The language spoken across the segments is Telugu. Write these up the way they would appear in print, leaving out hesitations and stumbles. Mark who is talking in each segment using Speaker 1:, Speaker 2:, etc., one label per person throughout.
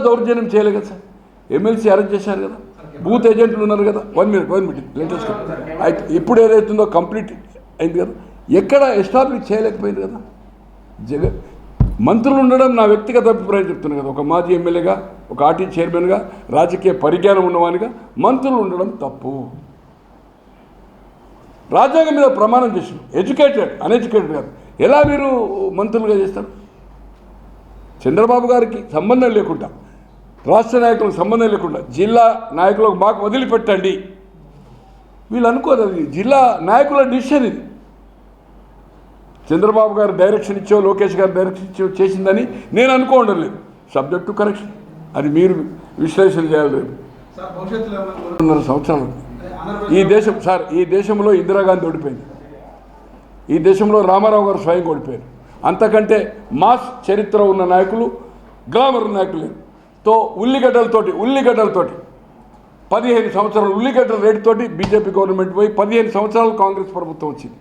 Speaker 1: దౌర్జన్యం చేయలేదు కదా సార్. ఎమ్మెల్సీ అరెస్ట్ చేశారు కదా, బూత్ ఏజెంట్లు ఉన్నారు కదా. 1 minute లేటెస్ట్ అయితే ఇప్పుడు ఏదైతుందో కంప్లీట్ అయింది కదా, ఎక్కడ ఎస్టాబ్లిష్ చేయలేకపోయింది కదా. జగన్ మంత్రులు ఉండడం నా వ్యక్తిగత అభిప్రాయం చెప్తున్నాను కదా. ఒక మాజీ ఎమ్మెల్యేగా, ఒక ఆర్టీ చైర్మన్గా, రాజకీయ పరిజ్ఞానం ఉన్నవానిగా మంత్రులు ఉండడం తప్పు. రాజ్యాంగం మీద ప్రమాణం చేసిన ఎడ్యుకేటెడ్ అన్ఎడ్యుకేటెడ్ కాదు. ఎలా మీరు మంత్రులుగా చేస్తారు? చంద్రబాబు గారికి సంబంధం లేకుండా, రాష్ట్ర నాయకులకు సంబంధం లేకుండా జిల్లా నాయకులకు మాకు వదిలిపెట్టండి వీళ్ళు అనుకోరు. అది జిల్లా నాయకుల డిసిషన్. ఇది చంద్రబాబు గారు డైరెక్షన్ ఇచ్చో, లోకేష్ గారు డైరెక్షన్ ఇచ్చో చేసిందని నేను అనుకోవడం లేదు. Subject to correction. అది మీరు విశ్లేషణ చేయాలి. 2.5 సంవత్సరాలు ఈ దేశంలో ఇందిరాగాంధీ ఓడిపోయింది. ఈ దేశంలో రామారావు గారు స్వయం ఓడిపోయారు. అంతకంటే మాస్ చరిత్ర ఉన్న నాయకులు, గ్లామర్ నాయకులతో ఉల్లిగడ్డలతోటి 15 సంవత్సరాలు ఉల్లిగడ్డల రేటుతోటి బీజేపీ గవర్నమెంట్ పోయి 15 సంవత్సరాలు కాంగ్రెస్ ప్రభుత్వం వచ్చింది.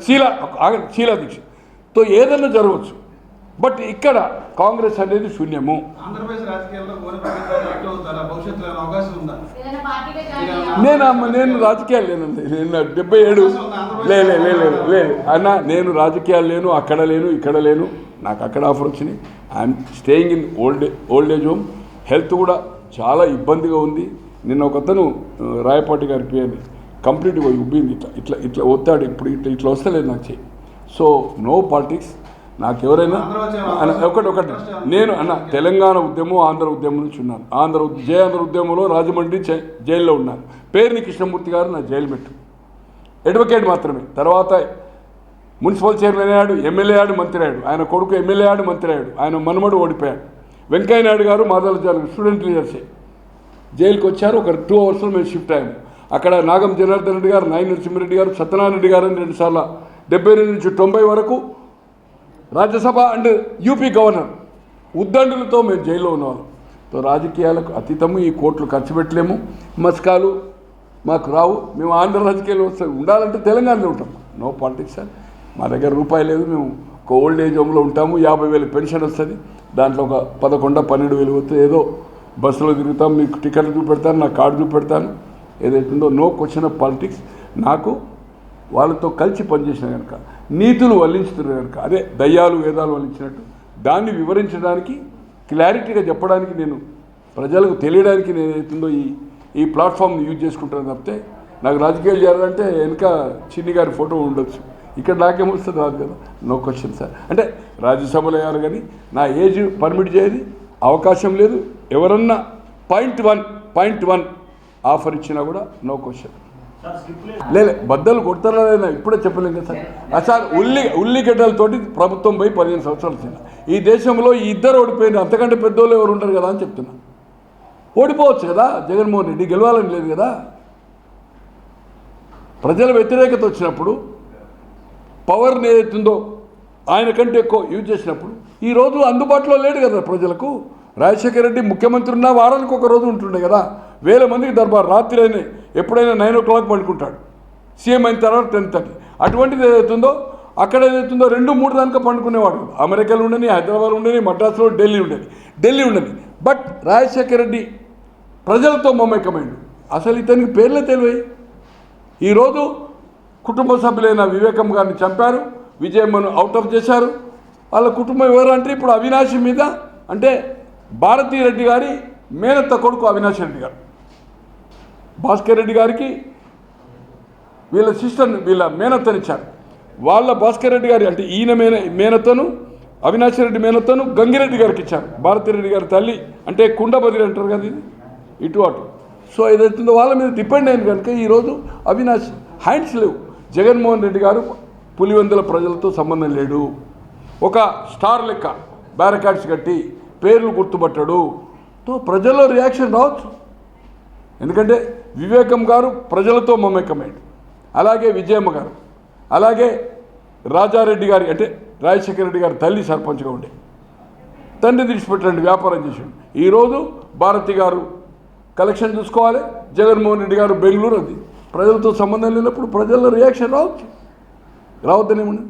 Speaker 1: శీలా దీక్షతో ఏదైనా జరగవచ్చు. బట్ ఇక్కడ కాంగ్రెస్ అనేది శూన్యము. నేను రాజకీయాలు లేనండి. నేను 77 లేదు అన్న, నేను రాజకీయాలు లేను, అక్కడ లేను, ఇక్కడ లేను. నాకు అక్కడ ఆఫర్ వచ్చినాయి. I'm staying in old age home. Health కూడా చాలా ఇబ్బందిగా ఉంది. నిన్న ఒకతను రాయపాటి గారి పేరు కంప్లీట్గా ఉబ్బింది. ఇట్లా ఒత్తాడు. ఇప్పుడు ఇట్లా వస్తలేదు నాకు చెయ్యి. So no politics. నాకు ఎవరైనా ఒకటి నేను అన్న తెలంగాణ ఉద్యమం, ఆంధ్ర ఉద్యమం నుంచి ఉన్నాను. ఆంధ్ర ఉద్యమంలో రాజమండ్రి జైల్లో ఉన్నాను. పేరుని కృష్ణమూర్తి గారు నా జైలు పెట్టు అడ్వకేట్ మాత్రమే. తర్వాత మున్సిపల్ చైర్మన్ అయ్యాడు, ఎమ్మెల్యే అయ్యాడు, మంత్రి అయ్యాడు. ఆయన కొడుకు ఎమ్మెల్యే అయ్యాడు, మంత్రి అయ్యాడు. ఆయన మనమడు ఓడిపోయాడు. వెంకయ్య నాయుడు గారు మాదాల స్టూడెంట్ లీడర్సే జైలుకి వచ్చారు. ఒక 2 అవర్స్లో మేము షిఫ్ట్ అయ్యాము. అక్కడ నాగం జనార్దన్ రెడ్డి గారు, నాయన నరసింహారెడ్డి గారు, సత్యనారాయణ రెడ్డి గారు అని 2 సార్లు 78 నుంచి 90 వరకు రాజ్యసభ అండ్ యూపీ గవర్నర్ ఉద్దండులతో మేము జైల్లో ఉన్నవాళ్ళం. సో రాజకీయాలకు అతీతము. ఈ కోట్లు ఖర్చు పెట్టలేము. మస్కాలు మాకు రావు. మేము ఆంధ్ర రాజకీయాలు ఉండాలంటే తెలంగాణలో ఉంటాం. No politics sir. మా దగ్గర రూపాయి లేదు. మేము ఒక ఓల్డ్ ఏజ్ హోమ్లో ఉంటాము. 50,000 పెన్షన్ వస్తుంది. దాంట్లో ఒక 11-12,000 వస్తే ఏదో బస్సులో తిరుగుతాం. మీకు టికెట్లు చూపెడతాను, నా కార్డు చూపెడతాను. ఏదైతుందో నో క్వశ్చన్ ఆఫ్ పాలిటిక్స్. నాకు వాళ్ళతో కలిసి పనిచేసిన కనుక, నీతులు వల్లించుతున్నారు కనుక, అదే దయ్యాలు వేదాలు వల్లించినట్టు దాన్ని వివరించడానికి, క్లారిటీగా చెప్పడానికి, నేను ప్రజలకు తెలియడానికి నేను ఏదైతుందో ఈ ప్లాట్ఫామ్ని యూజ్ చేసుకుంటాను తప్పితే నాకు రాజకీయాలు చేయాలంటే వెనుక చిన్ని గారి ఫోటో ఉండొచ్చు. ఇక్కడ నాకేమొస్తుంది రాదు కదా. No question sir. అంటే రాజ్యసభలో అయ్యారు కానీ నా ఏజ్ పర్మిట్ చేయదు, అవకాశం లేదు. ఎవరన్నా 0.1 ఆఫర్ ఇచ్చినా కూడా నో క్వశ్చన్. లేదు బద్దలు కొడతారా లేదా ఇప్పుడే చెప్పలేం కదా సార్. సార్ ఉల్లిగడ్డలతోటి ప్రభుత్వం పోయి 15 సంవత్సరాలు వచ్చింది. ఈ దేశంలో ఈ ఇద్దరు ఓడిపోయిన, అంతకంటే పెద్దోళ్ళు ఎవరు ఉంటారు కదా అని చెప్తున్నా. ఓడిపోవచ్చు కదా, జగన్మోహన్ రెడ్డి గెలవాలని లేదు కదా. ప్రజల వ్యతిరేకత వచ్చినప్పుడు, పవర్ని ఏదైతుందో ఆయన కంటే ఎక్కువ యూజ్ చేసినప్పుడు ఈరోజు అందుబాటులో లేడు కదా ప్రజలకు. రాజశేఖర రెడ్డి ముఖ్యమంత్రి ఉన్న వారానికి ఒక రోజు ఉంటుండే కదా. 1000 మందికి దర్బారు. రాత్రి అయినా ఎప్పుడైనా 9 o'clock పండుకుంటాడు. సీఎం అయిన తర్వాత 10:30. అటువంటిది ఏదైతుందో అక్కడ ఏదైతుందో 2-3 దానిక పండుకునేవాడు. అమెరికాలో ఉండని, హైదరాబాద్ ఉండని, మద్రాసులో ఢిల్లీ ఉండని. బట్ రాజశేఖర రెడ్డి ప్రజలతో మమేకమైండు. అసలు ఇతనికి పేర్లే తెలివాయి. ఈరోజు కుటుంబ సభ్యులైన వివేకం గారిని చంపారు, విజయమ్మను అవుట్ ఆఫ్ చేశారు. వాళ్ళ కుటుంబం ఎవరు అంటే ఇప్పుడు అవినాష్ మీద, అంటే భారతీ రెడ్డి గారి మేనత్త కొడుకు అవినాష్ రెడ్డి గారు, భాస్కర్ రెడ్డి గారికి వీళ్ళ సిస్టర్ని, వీళ్ళ మేనత్తనిచ్చారు. వాళ్ళ భాస్కర్ రెడ్డి గారి అంటే ఈయన మేనత్తను, అవినాష్ రెడ్డి మేనత్తను గంగిరెడ్డి గారికి ఇచ్చారు. భారతీ రెడ్డి గారి తల్లి అంటే కుండబదిరి అంటారు కదా, ఇది ఇటు అటు. సో ఏదైతుందో వాళ్ళ మీద డిపెండ్ అయింది కనుక ఈరోజు అవినాష్ హ్యాండ్స్ లేవు. జగన్మోహన్ రెడ్డి గారు పులివెందుల ప్రజలతో సంబంధం లేడు. ఒక స్టార్ లెక్క బ్యారికాడ్స్ కట్టి పేర్లు గుర్తుపట్టాడు. తో ప్రజల్లో రియాక్షన్ రావచ్చు. ఎందుకంటే వివేకం గారు ప్రజలతో మమేకమైంది. అలాగే విజయమ్మ గారు, అలాగే రాజారెడ్డి గారి అంటే రాజశేఖర రెడ్డి గారి తల్లి సర్పంచ్గా ఉండే, తండ్రి తీసిపెట్టండి వ్యాపారం చేసాడు. ఈరోజు భారతి గారు కలెక్షన్ చూసుకోవాలి, జగన్మోహన్ రెడ్డి గారు బెంగళూరు. అది ప్రజలతో సంబంధం లేనప్పుడు ప్రజల్లో రియాక్షన్ రావచ్చు. రావద్దనేమన్నా